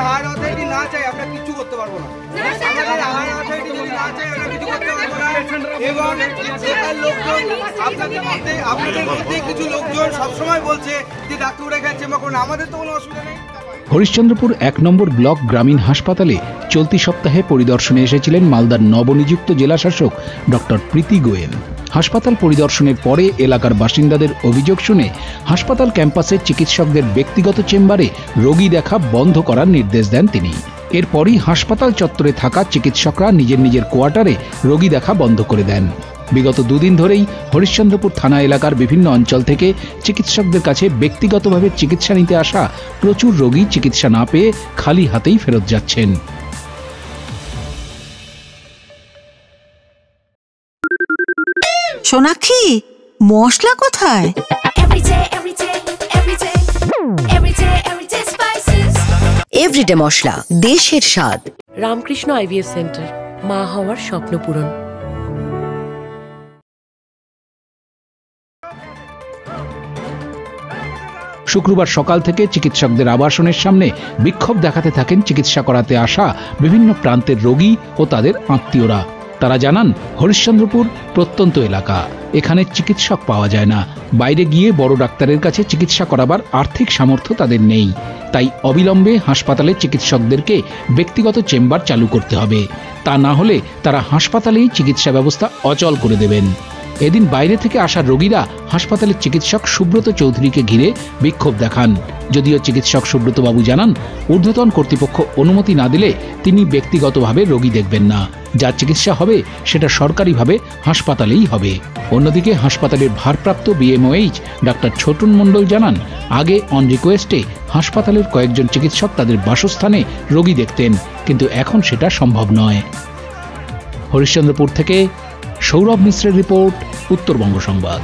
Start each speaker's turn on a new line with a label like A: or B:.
A: Higher authority না চাই আমরা কিছু করতে পারবো না। আমাদের হায়ার অথরিটি যদি না চাই আমরা কিছু করতে পারবো না। এবং এখানকার লোকজন আপনাদের মধ্যে কিছু লোকজন সবসময় বলছে যে ডাক্তার এখানে চেম্বার করুন, আমাদের তো কোনো অসুবিধা নেই।
B: হরিশ্চন্দ্রপুর ১ নম্বর ব্লক গ্রামীণ হাসপাতালে চলতি সপ্তাহে পরিদর্শনে এসেছিলেন মালদার নবনিযুক্ত জেলাশাসক ডক্টর প্রীতি গোয়েল। হাসপাতাল পরিদর্শনের পরে এলাকার বাসিন্দাদের অভিযোগ শুনে হাসপাতাল ক্যাম্পাসে চিকিৎসকদের ব্যক্তিগত চেম্বারে রোগী দেখা বন্ধ করার নির্দেশ দেন তিনি। এরপরই হাসপাতাল চত্বরে থাকা চিকিৎসকরা নিজের নিজের কোয়ার্টারে রোগী দেখা বন্ধ করে দেন। বিগত দুদিন ধরেই হরিশ্চন্দ্রপুর থানা এলাকার বিভিন্ন অঞ্চল থেকে চিকিৎসকদের কাছে ব্যক্তিগতভাবে চিকিৎসা নিতে আসা প্রচুর রোগী চিকিৎসা না পেয়ে খালি হাতেই ফেরত যাচ্ছেন।
C: সোনাক্ষী, মশলা কোথায়? এভরিডে মশলা, দেশের স্বাদ।
D: রামকৃষ্ণ আইভিএফ সেন্টার, মা হওয়ার স্বপ্ন পূরণ।
B: শুক্রবার সকাল থেকে চিকিৎসকদের আবাসনের সামনে বিক্ষোভ দেখাতে থাকেন চিকিৎসা করাতে আসা বিভিন্ন প্রান্তের রোগী ও তাদের আত্মীয়রা। তারা জানান, হরিশ্চন্দ্রপুর প্রত্যন্ত এলাকা, এখানে চিকিৎসক পাওয়া যায় না। বাইরে গিয়ে বড় ডাক্তারের কাছে চিকিৎসা করাবার আর্থিক সামর্থ্য তাদের নেই। তাই অবিলম্বে হাসপাতালে চিকিৎসকদেরকে ব্যক্তিগত চেম্বার চালু করতে হবে। তা না হলে তারা হাসপাতালেই চিকিৎসা ব্যবস্থা অচল করে দেবেন। এদিন বাইরে থেকে আসা রোগীরা হাসপাতালের চিকিৎসক সুব্রত চৌধুরীকে ঘিরে বিক্ষোভ দেখান। যদিও চিকিৎসক সুব্রতবাবু জানান, ঊর্ধ্বতন কর্তৃপক্ষ অনুমতি না দিলে তিনি ব্যক্তিগতভাবে রোগী দেখবেন না। যা চিকিৎসা হবে সেটা সরকারিভাবে হাসপাতালেই হবে। অন্যদিকে হাসপাতালের ভারপ্রাপ্ত বিএমওএইচ ডাক্তার ছোটন মণ্ডল জানান, আগে অন রিকোয়েস্টে হাসপাতালের কয়েকজন চিকিৎসক তাদের বাসস্থানে রোগী দেখতেন, কিন্তু এখন সেটা সম্ভব নয়। হরিশ্চন্দ্রপুর থেকে সৌরভ মিশ্রের রিপোর্ট, উত্তরবঙ্গ সংবাদ।